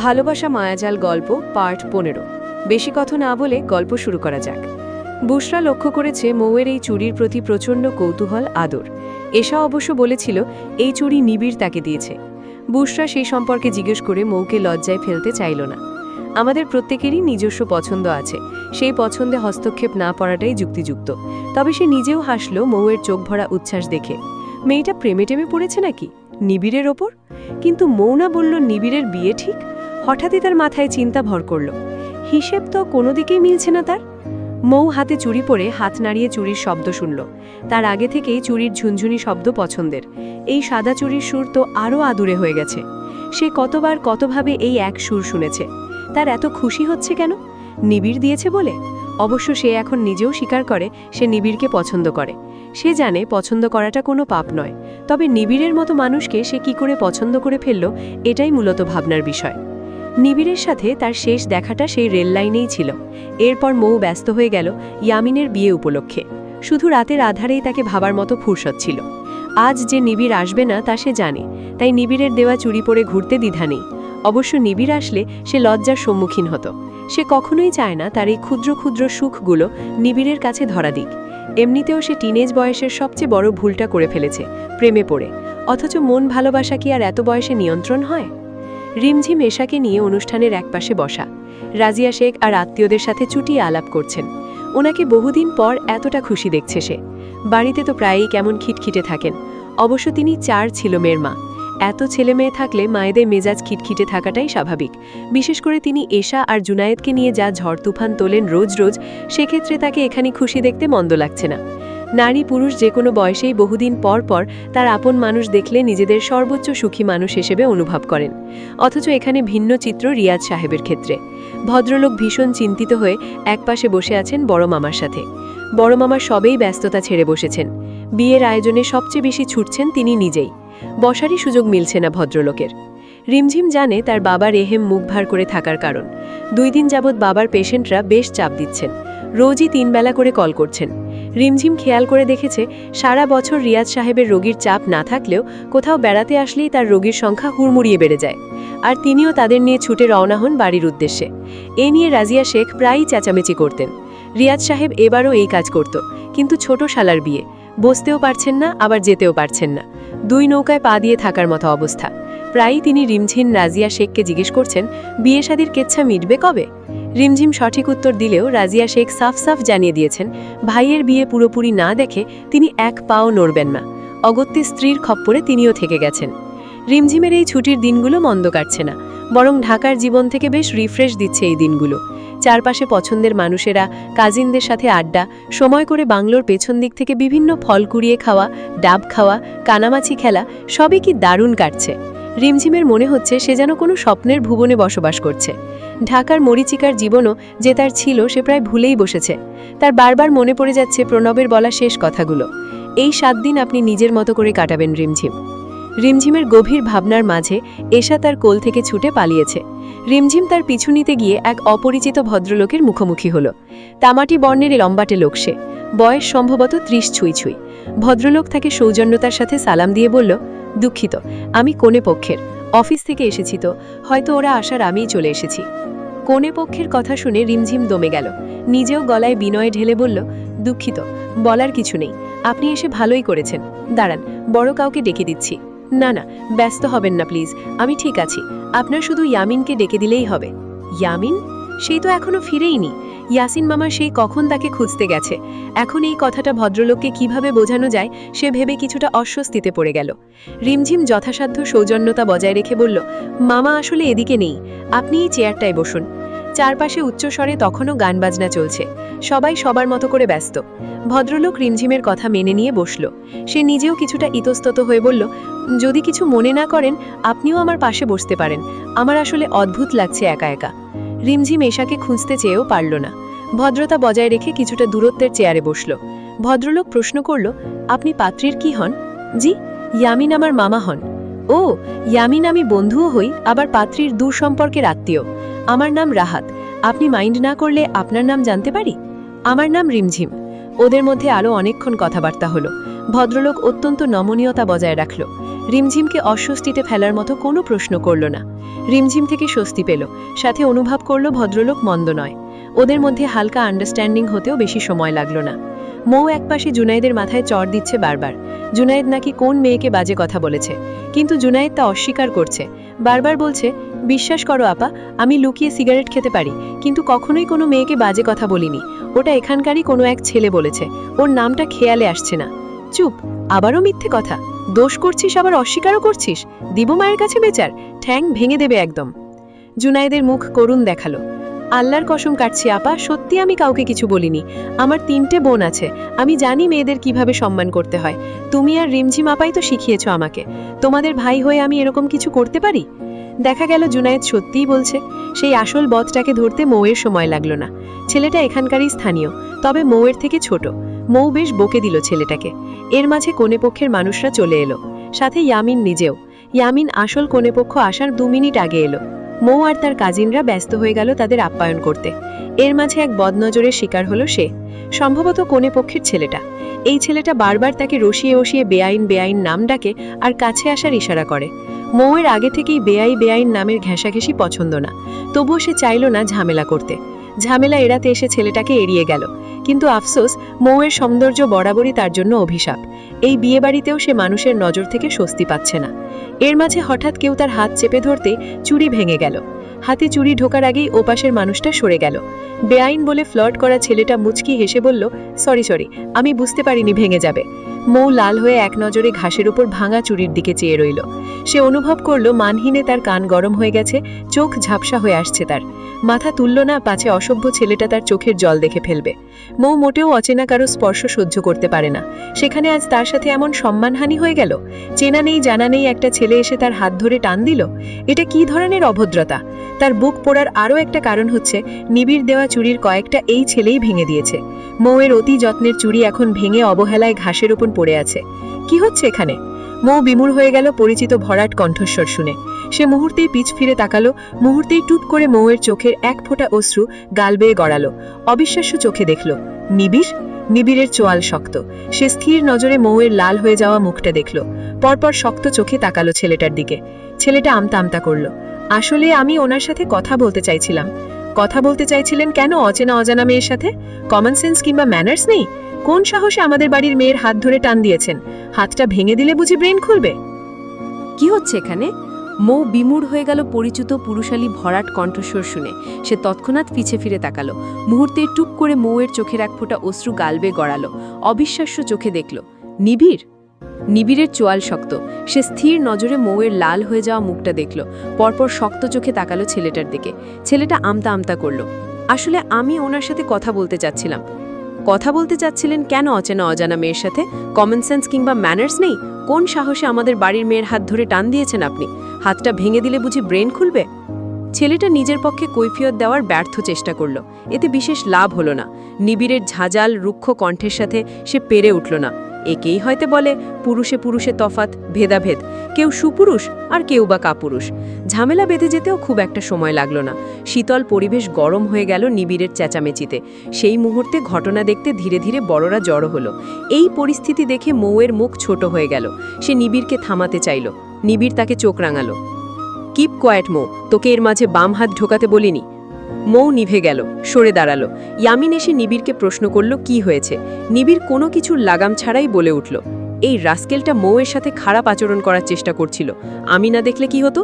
ভালোবাসা মায়াজাল গল্প পার্ট ১৫। বেশি কথা না বলে গল্প শুরু করা যাক। বুশরা লক্ষ্য করেছে মৌয়ের এই চুড়ির প্রতি প্রচণ্ড কৌতূহল আদর। এশা অবশ্য বলেছিল এই চুড়ি নিবিড় তাকে দিয়েছে। বুশরা সেই সম্পর্কে জিজ্ঞেস করে মৌকে লজ্জায় ফেলতে চাইল না। আমাদের প্রত্যেকেরই নিজস্ব পছন্দ আছে, সেই পছন্দে হস্তক্ষেপ না করাটাই যুক্তিযুক্ত। তবে সে নিজেও হাসল মৌয়ের চোখ ভরা উচ্ছ্বাস দেখে। মেয়েটা প্রেমে টেমে পড়েছে নাকি নিবিড়ের ওপর? কিন্তু মৌনা বলল নিবিড়ের বিয়ে ঠিক। হঠাৎই তার মাথায় চিন্তা ভর করল, হিসেব তো কোনো দিকেই মিলছে না তার। মৌ হাতে চুড়ি পরে হাত নাড়িয়ে চুড়ির শব্দ শুনল। তার আগে থেকেই চুড়ির ঝুনঝুনি শব্দ পছন্দের। এই সাদা চুড়ির সুর তো আরও আদুরে হয়ে গেছে। সে কতবার কতভাবে এই এক সুর শুনেছে। তার এত খুশি হচ্ছে কেন? নিবিড় দিয়েছে বলে? অবশ্য সে এখন নিজেও স্বীকার করে সে নিবিড়কে পছন্দ করে। সে জানে পছন্দ করাটা কোনো পাপ নয়, তবে নিবিড়ের মতো মানুষকে সে কি করে পছন্দ করে ফেলল, এটাই মূলত ভাবনার বিষয়। নিবিড়ের সাথে তার শেষ দেখাটা সেই রেল লাইনেই ছিল। এরপর মৌ ব্যস্ত হয়ে গেল ইয়ামিনের বিয়ে উপলক্ষে। শুধু রাতের আধারেই তাকে ভাবার মতো ফুরসত ছিল। আজ যে নিবিড় আসবে না তা সে জানে, তাই নিবিড়ের দেওয়া চুড়ি পরে ঘুরতে দ্বিধা নেই। অবশ্য নিবিড় আসলে সে লজ্জার সম্মুখীন হতো। সে কখনোই চায় না তার এই ক্ষুদ্র ক্ষুদ্র সুখগুলো নিবিড়ের কাছে ধরা দিক। এমনিতেও সে টিনেজ বয়সের সবচেয়ে বড় ভুলটা করে ফেলেছে, প্রেমে পড়ে। অথচ মন ভালোবাসা কি আর এত বয়সে নিয়ন্ত্রণ হয়? রিমঝিম এশাকে নিয়ে অনুষ্ঠানের একপাশে বসা। রাজিয়া শেখ আর আত্মীয়দের সাথে চুটিয়ে আলাপ করছেন। ওনাকে বহুদিন পর এতটা খুশি দেখছে সে। বাড়িতে তো প্রায়ই কেমন খিটখিটে থাকেন। অবশ্য তিনি 4 ছিল মেয়ের মা। এত ছেলে মেয়ে থাকলে মায়েদের মেজাজ খিটখিটে থাকাটাই স্বাভাবিক। বিশেষ করে তিনি এশা আর জুনায়েদকে নিয়ে যা ঝড় তুফান তোলেন রোজ রোজ, সেক্ষেত্রে তাকে এখানে খুশি দেখতে মন্দ লাগছে না। নারী পুরুষ যে কোনো বয়সেই বহুদিন পর পর তার আপন মানুষ দেখলে নিজেদের সর্বোচ্চ সুখী মানুষ হিসেবে অনুভব করেন। অথচ এখানে ভিন্ন চিত্র রিয়াজ সাহেবের ক্ষেত্রে। ভদ্রলোক ভীষণ চিন্তিত হয়ে একপাশে বসে আছেন বড় মামার সাথে। বড় মামা সবেই ব্যস্ততা ছেড়ে বসেছেন। বিয়ের আয়োজনে সবচেয়ে বেশি ছুটছেন তিনি নিজেই। বসারই সুযোগ মিলছে না ভদ্রলোকের। রিমঝিম জানে তার বাবা রেহেম মুখ ভার করে থাকার কারণ। 2 দিন যাবৎ বাবার পেশেন্টরা বেশ চাপ দিচ্ছেন। রোজই 3 বেলা করে কল করছেন। রিমঝিম খেয়াল করে দেখেছে সারা বছর রিয়াজ সাহেবের রোগীর চাপ না থাকলেও কোথাও বেড়াতে আসলেই তার রোগীর সংখ্যা হুড়মুড়িয়ে বেড়ে যায়। আর তিনিও তাদের নিয়ে ছুটে রওনা হন বাড়ির উদ্দেশ্যে। এ নিয়ে রাজিয়া শেখ প্রায়ই চেঁচামেচি করতেন। রিয়াজ সাহেব এবারও এই কাজ করত, কিন্তু ছোট শালার বিয়ে, বসতেও পারছেন না আবার যেতেও পারছেন না। 2 নৌকায় পা দিয়ে থাকার মতো অবস্থা। প্রায়ই তিনি রিমঝিম রাজিয়া শেখকে জিজ্ঞেস করছেন বিয়ে শাদির কেচ্ছা মিটবে কবে। রিমঝিম সঠিক উত্তর দিলেও রাজিয়া শেখ সাফ সাফ জানিয়ে দিয়েছেন ভাইয়ের বিয়ে পুরোপুরি না দেখে তিনি এক পাও নড়বেন না। অগত্যে স্ত্রীর খপ্পরে তিনিও থেকে গেছেন। রিমঝিমের এই ছুটির দিনগুলো মন্দ কাটছে না, বরং ঢাকার জীবন থেকে বেশ রিফ্রেশ দিচ্ছে এই দিনগুলো। চারপাশে পছন্দের মানুষেরা, কাজিনদের সাথে আড্ডা, সময় করে বাংলোর পেছন দিক থেকে বিভিন্ন ফল কুড়িয়ে খাওয়া, ডাব খাওয়া, কানামাছি খেলা, সবই কি দারুণ কাটছে। রিমঝিমের মনে হচ্ছে সে যেন কোনো স্বপ্নের ভুবনে বসবাস করছে। ঢাকার মরিচিকার জীবনও যে তার ছিল সে প্রায় ভুলেই বসেছে। তার বারবার মনে পড়ে যাচ্ছে প্রণবের বলা শেষ কথাগুলো, এই 7 দিন আপনি নিজের মতো করে কাটাবেন রিমঝিম। রিমঝিমের গভীর ভাবনার মাঝে এশা তার কোল থেকে ছুটে পালিয়েছে। রিমঝিম তার পিছু নিতে গিয়ে এক অপরিচিত ভদ্রলোকের মুখোমুখি হল। তামাটি বর্ণের লম্বাটে লোক সে, বয়স সম্ভবত 30 ছুঁই ছুঁই। ভদ্রলোক তাকে সৌজন্যতার সাথে সালাম দিয়ে বলল, দুঃখিত, আমি কনে পক্ষের, অফিস থেকে এসেছি তো, হয়তো ওরা আসার আমিই চলে এসেছি। কনে পক্ষের কথা শুনে রিমঝিম দমে গেল। নিজেও গলায় বিনয়ে ঢেলে বলল, দুঃখিত, বলার কিছু নেই, আপনি এসে ভালোই করেছেন। দাঁড়ান, বড় কাউকে ডেকে দিচ্ছি। না না, ব্যস্ত হবেন না প্লিজ, আমি ঠিক আছি। আপনার শুধু ইয়ামিনকে ডেকে দিলেই হবে। ইয়ামিন? সেই তো এখনো ফিরেইনি। ইয়াসিন মামা সেই কখন তাকে খুঁজতে গেছে। এখন এই কথাটা ভদ্রলোককে কিভাবে বোঝানো যায় সে ভেবে কিছুটা অস্বস্তিতে পড়ে গেল। রিমঝিম যথাসাধ্য সৌজন্যতা বজায় রেখে বলল, মামা আসলে এদিকে নেই, আপনি এই চেয়ারটায় বসুন। চারপাশে উচ্চস্বরে তখনও গান বাজনা চলছে। সবাই সবার মতো করে ব্যস্ত। ভদ্রলোক রিমঝিমের কথা মেনে নিয়ে বসল। সে নিজেও কিছুটা ইতস্তত হয়ে বলল, যদি কিছু মনে না করেন আপনিও আমার পাশে বসতে পারেন, আমার আসলে অদ্ভুত লাগছে একা একা। রিমঝিম এশাকে খুঁজতে চেয়েও পারল না। ভদ্রতা বজায় রেখে কিছুটা দূরত্বের চেয়ারে বসল। ভদ্রলোক প্রশ্ন করল, আপনি পাত্রীর কি হন? জি, ইয়ামিন আমার মামা হন। ও, ইয়ামিন আমি বন্ধুও হই, আবার পাত্রীর দূর সম্পর্কের আত্মীয়। আমার নাম রাহাত, আপনি মাইন্ড না করলে আপনার নাম জানতে পারি? আমার নাম রিমঝিম। ওদের মধ্যে আরও অনেকক্ষণ কথাবার্তা হলো। ভদ্রলোক অত্যন্ত নমনীয়তা বজায় রাখল। রিমঝিমকে অস্বস্তিতে ফেলার মতো কোনো প্রশ্ন করল না। রিমঝিম থেকে স্বস্তি পেল, সাথে অনুভব করল ভদ্রলোক মন্দ নয়। ওদের মধ্যে হালকা আন্ডারস্ট্যান্ডিং হতেও বেশি সময় লাগল না। মৌ একপাশে জুনায়েদের মাথায় চড় দিচ্ছে বারবার। জুনায়েদ নাকি কোন মেয়েকে বাজে কথা বলেছে, কিন্তু জুনায়েদ তা অস্বীকার করছে। বারবার বলছে, বিশ্বাস করো আপা, আমি লুকিয়ে সিগারেট খেতে পারি, কিন্তু কখনোই কোনো মেয়েকে বাজে কথা বলিনি। ওটা এখানকারই কোনো এক ছেলে বলেছে, ওর নামটা খেয়ালে আসছে না। চুপ, আবারও মিথ্যে কথা। দোষ করছিস আবার অস্বীকারও করছিস। দিব মায়ের কাছে বেচার, ঠ্যাং ভেঙে দেবে একদম। জুনায়েদের মুখ করুণ দেখালো। আল্লাহর কসম কাটছি আপা, সত্যি আমি কাউকে কিছু বলিনি। আমার 3টে বোন আছে, আমি জানি মেয়েদের কিভাবে সম্মান করতে হয়। তুমি আর রিমঝিম আপাই তো শিখিয়েছ আমাকে। তোমাদের ভাই হয়ে আমি এরকম কিছু করতে পারি? দেখা গেল জুনায়েদ সত্যিই বলছে। সেই আসল বদটাকে ধরতে মৌয়ের সময় লাগলো না। ছেলেটা এখানকারই স্থানীয়, তবে মৌয়ের থেকে ছোট। মৌ বেশ বকে দিল ছেলেটাকে। এর মাঝে কনেপক্ষের মানুষরা চলে এলো, সাথে ইয়ামিন নিজেও। ইয়ামিন আসল কনেপক্ষ আসার 2 মিনিট আগে এলো। মৌ আর তার কাজিনরা ব্যস্ত হয়ে গেল তাদের আপ্যায়ন করতে। এর মাঝে এক বদনজরের শিকার হলো সে, সম্ভবত কনেপক্ষের ছেলেটা। এই ছেলেটা বারবার তাকে রসিয়ে বসিয়ে বেআইন বেআইন নাম ডাকে আর কাছে আসার ইশারা করে। মৌয়ের আগে থেকেই বেআইন নামের ঘেঁষাঘেঁষি পছন্দ না, তবুও সে চাইল না ঝামেলা করতে। ঝামেলা এড়াতে এসে ছেলেটাকে এড়িয়ে গেল। কিন্তু আফসোস, মৌয়ের সৌন্দর্য বরাবরই তার জন্য অভিশাপ। এই বিয়েবাড়িতেও সে মানুষের নজর থেকে স্বস্তি পাচ্ছে না। এর মাঝে হঠাৎ কেউ তার হাত চেপে ধরতে চুড়ি ভেঙে গেল। হাতে চুড়ি ঢোকার আগেই ওপাশের মানুষটা সরে গেল। বেআইন বলে ফ্লার্ট করা ছেলেটা মুচকি হেসে বলল, সরি, আমি বুঝতে পারিনি ভেঙে যাবে। মৌ লাল হয়ে এক নজরে ঘাসের উপর ভাঙা চুড়ির দিকে চেয়ে রইল। সে অনুভব করল মানহীনে তার কান গরম হয়ে গেছে, চোখ ঝাপসা হয়ে আসছে তার। মাথা তুলল না, পাছে অসভ্য ছেলেটা তার চোখের জল দেখে ফেলবে। মৌ মোটেও অচেনা কারো স্পর্শ সহ্য করতে পারে না, সেখানে আজ তার সাথে এমন সম্মানহানি হয়ে গেল। চেনা নেই জানা নেই একটা ছেলে এসে তার হাত ধরে টান দিল। এটা কি ধরনের অভদ্রতা! তার বুক পোড়ার আরও একটা কারণ হচ্ছে, নিবিড় দেওয়া চুড়ির কয়েকটা এই ছেলেই ভেঙে দিয়েছে। মৌয়ের অতি যত্নের চুড়ি এখন ভেঙে অবহেলায় ঘাসের উপর পড়ে আছে। কি হচ্ছে এখানে? মৌ বিমূঢ় হয়ে গেল পরিচিত ভরাট কণ্ঠস্বর শুনে। সে মুহূর্তেই পিছ ফিরে তাকালো, মুহূর্তেই টুপ করে মৌয়ের চোখের এক ফোঁটা অশ্রু গাল বেয়ে গড়ালো। অবিশ্বাস্য চোখে দেখল, নিবিড়ের চোয়াল শক্ত। সে স্থির নজরে মৌয়ের লাল হয়ে যাওয়া মুখটা দেখল, পরপর শক্ত চোখে তাকালো ছেলেটার দিকে। ছেলেটা আমতা আমতা করল, আসলে আমি ওনার সাথে কথা বলতে চাইছিলাম। কথা বলতে চাইছিলেন কেন অচেনা অজানা মেয়ের সাথে? কমন সেন্স কিংবা ম্যানার্স নেই? কোন সাহসে আমাদের বাড়ির মেয়ের হাত ধরে টান দিয়েছেন? হাতটা ভেঙে দিলে বুঝি ব্রেন খুলবে? কি হচ্ছে এখানে? মৌ বিমূঢ় হয়ে গেল পরিচিত পুরুষালী ভরাট কণ্ঠস্বর শুনে। সে তৎক্ষণাৎ পিছে ফিরে তাকালো। মুহূর্তে টুপ করে মৌয়ের চোখের এক ফোঁটা অশ্রু গালবে গড়ালো। অবিশ্বাস্য চোখে দেখল, নিবিড়ের চোয়াল শক্ত। সে স্থির নজরে মৌয়ের লাল হয়ে যাওয়া মুখটা দেখল, পরপর শক্ত চোখে তাকালো ছেলেটার দিকে। ছেলেটা আমতা আমতা করল, আসলে আমি ওনার সাথে কথা বলতে চাচ্ছিলাম। কথা বলতে চাচ্ছিলেন কেন অচেনা অজানা মেয়ের সাথে? কমন সেন্স কিংবা ম্যানার্স নেই? কোন সাহসে আমাদের বাড়ির মেয়ের হাত ধরে টান দিয়েছেন আপনি? হাতটা ভেঙে দিলে বুঝি ব্রেন খুলবে? ছেলেটা নিজের পক্ষে কৈফিয়ত দেওয়ার ব্যর্থ চেষ্টা করল। এতে বিশেষ লাভ হলো না। নিবিড়ের ঝাঁঝাল রুক্ষ কণ্ঠের সাথে সে পেরে উঠল না। একেই হয়তো বলে পুরুষে তফাৎ, ভেদাভেদ। কেউ সুপুরুষ আর কেউ বা কাপুরুষ। ঝামেলা বেঁধে যেতেও খুব একটা সময় লাগলো না। শীতল পরিবেশ গরম হয়ে গেল নিবিড়ের চেঁচামেচিতে। সেই মুহূর্তে ঘটনা দেখতে ধীরে ধীরে বড়রা জড়ো হলো। এই পরিস্থিতি দেখে মৌয়ের মুখ ছোট হয়ে গেল। সে নিবিড়কে থামাতে চাইল। নিবিড় তাকে চোখ রাঙালো। কিপ কোয়েট মৌ, তোকে এর মাঝে বাম হাত ঢোকাতে বলিনি। মৌ নিভে গেল, সরে দাঁড়ালো। ইয়ামিন এসে নিবিড়কে প্রশ্ন করল কি হয়েছে। নিবিড় কোনো কিছুর লাগাম ছাড়াই বলে উঠল, এই রাস্কেলটা মৌয়ের সাথে খারাপ আচরণ করার চেষ্টা করছিল। আমি না দেখলে কি হতো?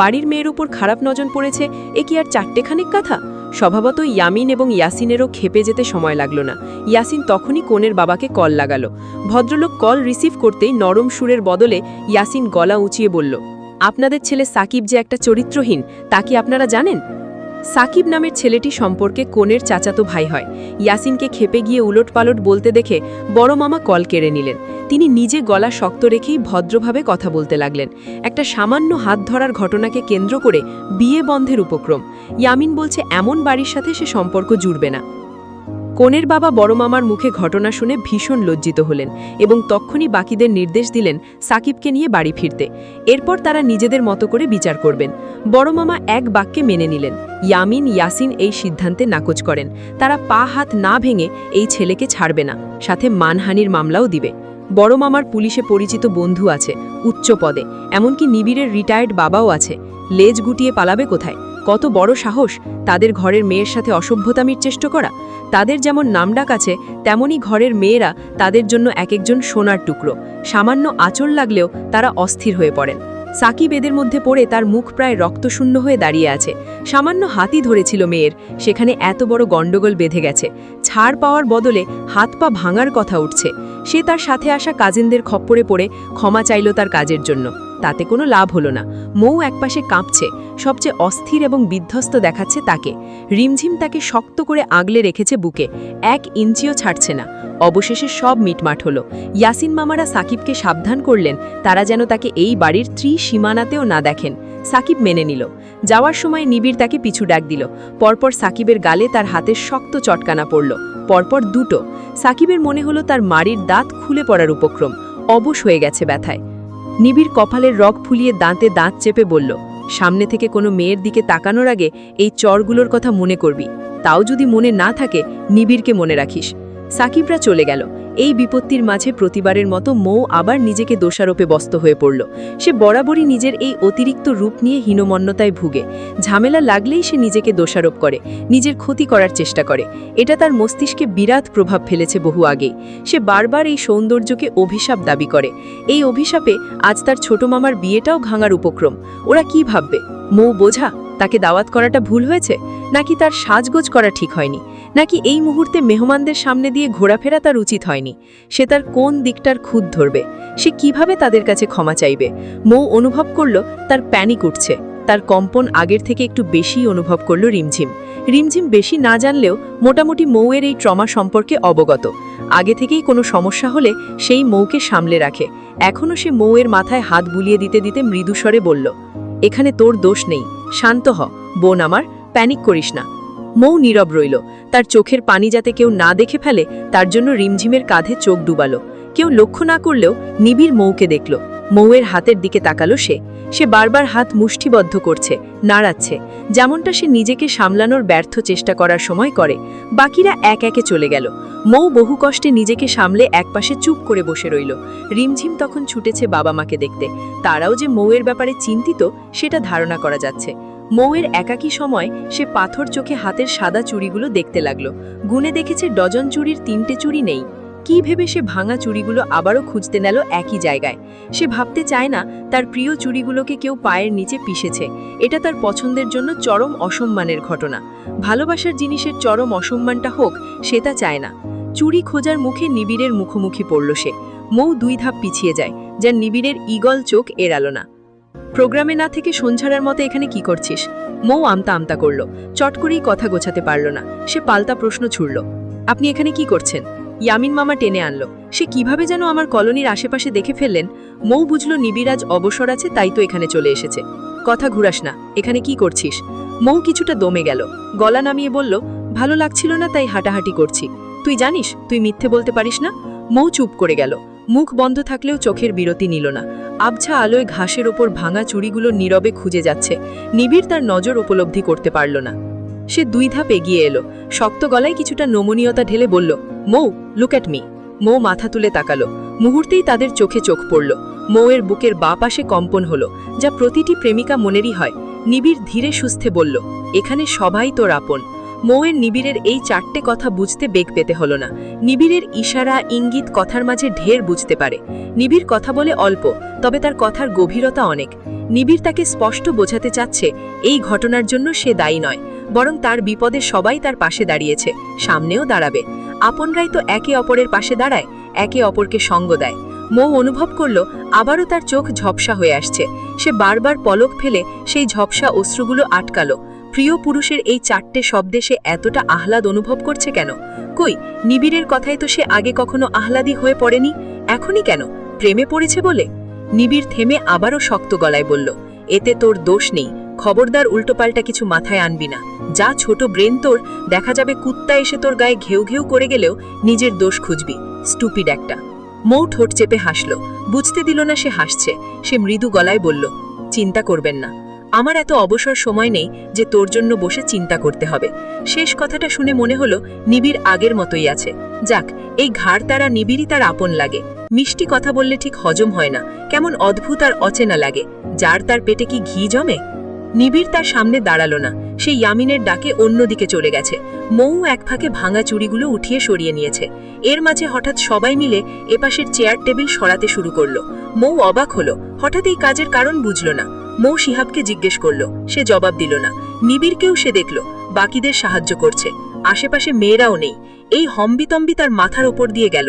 বাড়ির মেয়ের উপর খারাপ নজর পড়েছে, এ কি আর চারটেখানিক কথা? স্বভাবত ইয়ামিন এবং ইয়াসিনেরও খেপে যেতে সময় লাগলো না। ইয়াসিন তখনই কনের বাবাকে কল লাগালো। ভদ্রলোক কল রিসিভ করতেই নরম সুরের বদলে ইয়াসিন গলা উঁচিয়ে বলল, আপনাদের ছেলে সাকিব যে একটা চরিত্রহীন, তা কি আপনারা জানেন? সাকিব নামের ছেলেটি সম্পর্কে কনের চাচাতো ভাই হয়। ইয়াসিনকে খেপে গিয়ে উলটপালট বলতে দেখে বড় মামা কল কেড়ে নিলেন। তিনি নিজে গলা শক্ত রেখেই ভদ্রভাবে কথা বলতে লাগলেন। একটা সামান্য হাত ধরার ঘটনাকে কেন্দ্র করে বিয়ে বন্ধের উপক্রম। ইয়ামিন বলছে এমন বাড়ির সাথে সে সম্পর্ক জুড়বে না। কনের বাবা বড় মামার মুখে ঘটনা শুনে ভীষণ লজ্জিত হলেন এবং তক্ষুনি বাকিদের নির্দেশ দিলেন সাকিবকে নিয়ে বাড়ি ফিরতে। এরপর তারা নিজেদের মতো করে বিচার করবেন। বড় মামা এক বাক্যে মেনে নিলেন। ইয়াসিন এই সিদ্ধান্তে নাকচ করেন। তারা পা হাত না ভেঙে এই ছেলেকে ছাড়বে না, সাথে মানহানির মামলাও দিবে। বড় মামার পুলিশে পরিচিত বন্ধু আছে, উচ্চ পদে, এমনকি নিবিড়ের রিটায়ার্ড বাবাও আছে। লেজ গুটিয়ে পালাবে কোথায়? কত বড় সাহস তাদের ঘরের মেয়ের সাথে অসভ্যতামির চেষ্টা করা। তাদের যেমন নামডাক আছে, তেমনি ঘরের মেয়েরা তাদের জন্য এক একজন সোনার টুকরো। সামান্য আঁচড় লাগলেও তারা অস্থির হয়ে পড়েন। সাকিব এদের মধ্যে পড়ে তার মুখ প্রায় রক্তশূন্য হয়ে দাঁড়িয়ে আছে। সামান্য হাতই ধরেছিল মেয়ের, সেখানে এত বড় গণ্ডগোল বেঁধে গেছে। ছাড় পাওয়ার বদলে হাত পা ভাঙার কথা উঠছে। সে তার সাথে আসা কাজিনদের খপ্পরে পড়ে ক্ষমা চাইল তার কাজের জন্য। তাতে কোনো লাভ হলো না। মৌ একপাশে কাঁপছে, সবচেয়ে অস্থির এবং বিধ্বস্ত দেখাচ্ছে তাকে। রিমঝিম তাকে শক্ত করে আগলে রেখেছে বুকে, 1 ইঞ্চিও ছাড়ছে না। অবশেষে সব মিটমাট হলো। ইয়াসিন মামারা সাকিবকে সাবধান করলেন তারা যেন তাকে এই বাড়ির সীমানাতেও না দেখেন। সাকিব মেনে নিল। যাওয়ার সময় নিবিড় তাকে পিছু ডাক দিল। পরপর সাকিবের গালে তার হাতের শক্ত চটকানা পড়ল, পরপর দুটো। সাকিবের মনে হলো তার মাড়ির দাঁত খুলে পড়ার উপক্রম, অবশ হয়ে গেছে ব্যথায়। নিবিড় কপালের রগ ফুলিয়ে দাঁতে দাঁত চেপে বলল, সামনে থেকে কোনো মেয়ের দিকে তাকানোর আগে এই চরগুলোর কথা মনে করবি। তাও যদি মনে না থাকে, নিবিড়কে মনে রাখিস। সাকিবরা চলে গেল। এই বিপত্তির মাঝে প্রতিবারের মতো মৌ আবার নিজেকে দোষারোপে ব্যস্ত হয়ে পড়ল। সে বরাবরই নিজের এই অতিরিক্ত রূপ নিয়ে হীনমন্যতায় ভুগে। ঝামেলা লাগলেই সে নিজেকে দোষারোপ করে, নিজের ক্ষতি করার চেষ্টা করে। এটা তার মস্তিষ্কে বিরাট প্রভাব ফেলেছে বহু আগেই। সে বারবার এই সৌন্দর্যকে অভিশাপ দাবি করে। এই অভিশাপে আজ তার ছোট মামার বিয়েটাও ভাঙার উপক্রম। ওরা কি ভাববে? মৌ বোঝা তাকে দাওয়াত করাটা ভুল হয়েছে, নাকি তার সাজগোজ করা ঠিক হয়নি, নাকি এই মুহূর্তে মেহমানদের সামনে দিয়ে ঘোরাফেরা তার উচিত হয়নি? সে তার কোন দিকটার খুঁত ধরবে? সে কিভাবে তাদের কাছে ক্ষমা চাইবে? মৌ অনুভব করল তার প্যানিক উঠছে। তার কম্পন আগের থেকে একটু বেশি অনুভব করল রিমঝিম। রিমঝিম বেশি না জানলেও মোটামুটি মৌয়ের এই ট্রমা সম্পর্কে অবগত। আগে থেকেই কোনো সমস্যা হলে সেই মৌকে সামলে রাখে। এখনও সে মৌয়ের মাথায় হাত বুলিয়ে দিতে দিতে মৃদুস্বরে বলল, এখানে তোর দোষ নেই, শান্ত হ বোন আমার, প্যানিক করিস না। মৌ নীরব রইল। তার চোখের পানি যাতে কেউ না দেখে ফেলে তার জন্য রিমঝিমের কাঁধে চোখ ডুবালো। কেউ লক্ষ্য না করলেও নিবিড় মৌকে দেখল। মৌয়ের হাতের দিকে তাকালো সে বারবার হাত মুষ্টিবদ্ধ করছে, নাড়াচ্ছে, যেমনটা সে নিজেকে সামলানোর ব্যর্থ চেষ্টা করার সময় করে। বাকিরা এক একে চলে গেল। মৌ বহু কষ্টে নিজেকে সামলে একপাশে চুপ করে বসে রইল। রিমঝিম তখন ছুটেছে বাবা মাকে দেখতে। তারাও যে মৌয়ের ব্যাপারে চিন্তিত সেটা ধারণা করা যাচ্ছে। মৌয়ের একাকী সময় সে পাথর চোখে হাতের সাদা চুড়িগুলো দেখতে লাগলো। গুনে দেখেছে ডজন চুড়ির 3টে চুড়ি নেই। কি ভেবে সে ভাঙা চুড়িগুলো আবারও খুঁজতে নেল একই জায়গায়। সে ভাবতে চায় না তার প্রিয় চুড়িগুলোকে কেউ পায়ের নিচে পিষেছে। এটা তার পছন্দের জন্য চরম অসম্মানের ঘটনা। ভালোবাসার জিনিসের চরম অসম্মানটা হোক সে তা চায় না। চুড়ি খোঁজার মুখে নিবিড়ের মুখোমুখি পড়ল সে। মৌ 2 ধাপ পিছিয়ে যায়, যা নিবিড়ের ঈগল চোখ এড়ালো না। প্রোগ্রামে না থেকে সঞ্ঝারার মতো এখানে কি করছিস? মৌ আমতা আমতা করল। চট করেই কথা গোছাতে পারল না। সে পাল্টা প্রশ্ন ছুড়ল, আপনি এখানে কি করছেন? ইয়ামিন মামা টেনে আনলো। সে কিভাবে যেন আমার কলোনির আশেপাশে দেখে ফেললেন। মৌ বুঝল নিবিড় আজ অবসর আছে, তাই তো এখানে চলে এসেছে। কথা ঘুরাস না, এখানে কি করছিস? মৌ কিছুটা দমে গেল, গলা নামিয়ে বলল, ভালো লাগছিল না তাই হাঁটাহাঁটি করছি। তুই জানিস তুই মিথ্যে বলতে পারিস না। মৌ চুপ করে গেল। মুখ বন্ধ থাকলেও চোখের বিরতি নিল না। আবছা আলোয় ঘাসের ওপর ভাঙা চুড়িগুলো নীরবে খুঁজে যাচ্ছে। নিবিড় তার নজর উপলব্ধি করতে পারল না। সে 2 ধাপ এগিয়ে এলো, শক্ত গলায় কিছুটা নমনীয়তা ঢেলে বলল, মৌ, লুক অ্যাট মি। মৌ মাথা তুলে তাকালো। মুহূর্তেই তাদের চোখে চোখ পড়ল। মৌয়ের বুকের বাঁ পাশে কম্পন হলো, যা প্রতিটি প্রেমিকা মনেরই হয়। নিবিড় ধীরে সুস্থে বলল, এখানে সবাই তোর আপন। মৌয়ের নিবিড়ের এই 4টে কথা বুঝতে বেগ পেতে হলো না। নিবিড়ের ইশারা ইঙ্গিত কথার মাঝে ঢের বুঝতে পারে। নিবিড় কথা বলে অল্প, তবে তার কথার গভীরতা অনেক। নিবিড় তাকে স্পষ্ট বোঝাতে চাচ্ছে এই ঘটনার জন্য সে দায়ী নয়, বরং তার বিপদে সবাই তার পাশে দাঁড়িয়েছে, সামনেও দাঁড়াবে। আপনরাই তো একে অপরের পাশে দাঁড়ায়, একে অপরকে সঙ্গ দেয়। মৌ অনুভব করল আবারও তার চোখ ঝপসা হয়ে আসছে। সে বারবার পলক ফেলে সেই ঝপসা অশ্রুগুলো আটকালো। প্রিয় পুরুষের এই 4টে শব্দে সে এতটা আহ্লাদ অনুভব করছে কেন? কই, নিবিড়ের কথায় তো সে আগে কখনো আহ্লাদী হয়ে পড়েনি। এখনই কেন? প্রেমে পড়েছে বলে? নিবিড় থেমে আবারও শক্ত গলায় বলল, এতে তোর দোষ নেই। খবরদার উল্টোপাল্টা কিছু মাথায় আনবি না। যা ছোট ব্রেন তোর, দেখা যাবে কুত্তা এসে তোর গায়ে ঘেউ ঘেউ করে গেলেও নিজের দোষ খুঁজবি। স্টুপিড একটা। মৌ ঠোঁট চেপে হাসল। বুঝতে দিল না সে হাসছে। সে মৃদু গলায় বলল, চিন্তা করবেন না, আমার এত অবসর সময় নেই যে তোর জন্য বসে চিন্তা করতে হবে। শেষ কথাটা শুনে মনে হলো নিবিড় আগের মতোই আছে। যাক, এই ঘাড় তারা নিবিড়ই তার আপন লাগে। মিষ্টি কথা বললে ঠিক হজম হয় না, কেমন অদ্ভুত আর অচেনা লাগে। যার তার পেটে কি ঘি জমে? নিবিড় তার সামনে দাঁড়ালো না, সে ইয়ামিনের ডাকে অন্যদিকে চলে গেছে। মৌ এক ফাঁকে ভাঙা চুড়িগুলো উঠিয়ে সরিয়ে নিয়েছে। এর মাঝে হঠাৎ সবাই মিলে এপাশের চেয়ার টেবিল সরাতে শুরু করলো। মৌ অবাক হলো, হঠাৎ এই কাজের কারণ বুঝল না। মৌ শিহাবকে জিজ্ঞেস করলো, সে জবাব দিল না। নিবিড়কেও সে দেখল বাকিদের সাহায্য করছে, আশেপাশে মেয়েরাও নেই। এই হম্বিতম্বি তার মাথার ওপর দিয়ে গেল।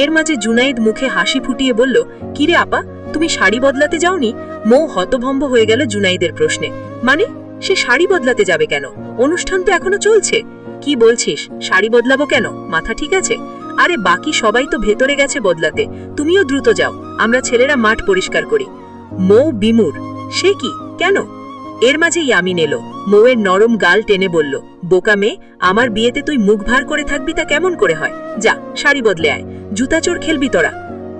এর মাঝে জুনাইদ মুখে হাসি ফুটিয়ে বলল, কিরে আপা, তুমি শাড়ি বদলাতে যাওনি? মৌ হতভম্ব হয়ে গেল জুনাইদের প্রশ্নে। মানে, সে শাড়ি বদলাতে যাবে কেন? অনুষ্ঠান তো এখনো চলছে। কি বলছিস? শাড়ি বদলাবো কেন? মাথা ঠিক আছে? আরে বাকি সবাই তো ভেতরে গেছে বদলাতে, তুমিও দ্রুত যাও, আমরা ছেলেরা মাঠ পরিষ্কার করি। মৌ বিমূঢ়, সে কি, কেন? এর মাঝে ইয়ামিন এলো। মৌয়ের নরম গাল টেনে বলল, বোকা মেয়ে, আমার বিয়েতে তুই মুখ ভার করে থাকবি তা কেমন করে হয়? যা, শাড়ি বদলে আয়, জুতাচোর খেলবি তোরা।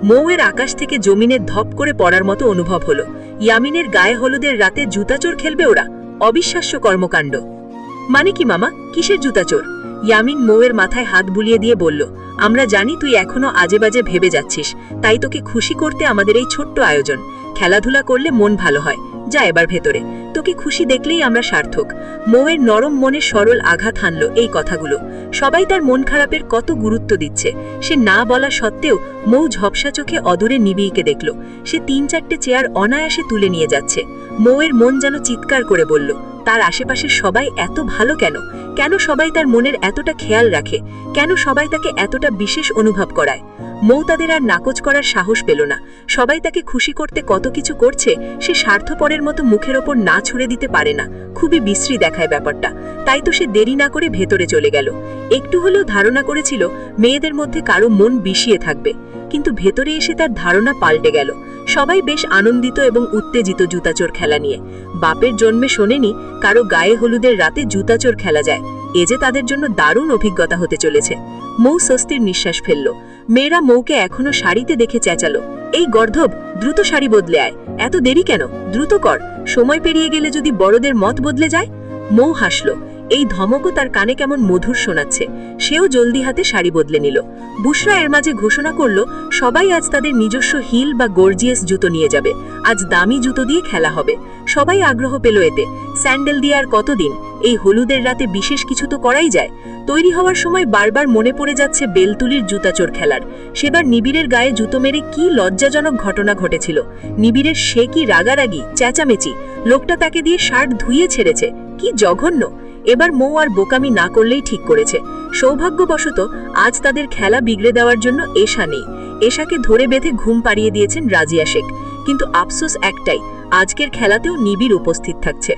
মৌয়ের আকাশ থেকে জমিনে ধপ করে পড়ার মতো অনুভব হলো। ইয়ামিনের গায়ে হলুদের রাতে জুতাচোর খেলবে ওরা? অবিশ্বাস্য কর্মকাণ্ড। মানে কি মামা, কিসের জুতাচোর? ইয়ামিন মৌয়ের মাথায় হাত বুলিয়ে দিয়ে বলল, আমরা জানি তুই এখনো আজে বাজে ভেবে যাচ্ছিস, তাই তোকে খুশি করতে আমাদের এই ছোট্ট আয়োজন। খেলাধুলা করলে মন ভালো হয়, যা এবার ভেতরে, তোকে খুশি দেখলেই আমরা সার্থক। মৌয়ের নরম মনে সরল আঘাত হানল এই কথাগুলো। সবাই তার মন খারাপের কত গুরুত্ব দিচ্ছে, সে না বলা সত্ত্বেও মৌ ঝপসা চোখে অদূরে নিবিড়কে দেখল। সে ৩-৪টে চেয়ার অনায়াসে তুলে নিয়ে যাচ্ছে। মৌয়ের মন যেন চিৎকার করে বলল, তার আশেপাশের সবাই এত ভালো কেন? কেন সবাই তার মনের এতটা খেয়াল রাখে? কেন সবাই তাকে এতটা বিশেষ অনুভব করায়? মৌ তাদের আর নাকচ করার সাহস পেল না। সবাই তাকে খুশি করতে কত কিছু করছে, সে স্বার্থপরের মতো মুখের ওপর না ছুড়ে দিতে পারে না। খুবই বিশ্রী দেখায় ব্যাপারটা। তাই তো সে দেরি না করে ভেতরে চলে গেল। একটু হলেও ধারণা করেছিল মেয়েদের মধ্যে কারো মন বিষিয়ে থাকবে, কিন্তু ভেতরে এসে তার ধারণা পাল্টে গেল। সবাই বেশ আনন্দিত এবং উত্তেজিত জুতাচোর খেলা নিয়ে। বাপের জন্মে শোনেনি কারো গায়ে হলুদের রাতে জুতাচোর খেলা যায়। এ যে তাদের জন্য দারুণ অভিজ্ঞতা হতে চলেছে। মৌ স্বস্তির নিঃশ্বাস ফেলল। মেয়েরা মৌকে এখনো শাড়িতে দেখে চেঁচালো, এই গর্ধব, দ্রুত শাড়ি বদলে আয়, এত দেরি কেন, দ্রুত কর, সময় পেরিয়ে গেলে যদি বড়দের মত বদলে যায়। মৌ হাসল, এই ধমকও তার কানে কেমন মধুর শোনাচ্ছে। সেও জলদি হাতে শাড়ি বদলে নিল। বুশরা এর মাঝে ঘোষণা করল, সবাই আজ তাদের নিজস্ব হিল বা গর্জিয়াস জুতো নিয়ে যাবে। আজ দামি জুতো দিয়ে খেলা হবে। সবাই আগ্রহ পেল এতে। স্যান্ডেল দিয়ে আর কতদিন? এই হলুদের রাতে বিশেষ কিছু তো করাই যায়। তৈরি হওয়ার সময় বারবার মনে পড়ে যাচ্ছে বেলতুলির জুতাচোর খেলার। সেবার নিবিড়ের গায়ে জুতো মেরে কি লজ্জাজনক ঘটনা ঘটেছিল। নিবিড়ের সে কি রাগারাগি, চেঁচামেচি, লোকটা তাকে দিয়ে শার্ট ধুইয়ে ছেড়েছে, কি জঘন্য। এবার মৌ আর বোকামি না করলেই ঠিক করেছে। সৌভাগ্যবশত আজ তাদের খেলা বিগড়ে দেওয়ার জন্য এশা নেই। এশাকে ধরে বেঁধে ঘুম পাড়িয়ে দিয়েছেন রাজিয়া শেখ। কিন্তু আফসোস একটাই, আজকের খেলাতেও নিবিড় উপস্থিত থাকছে।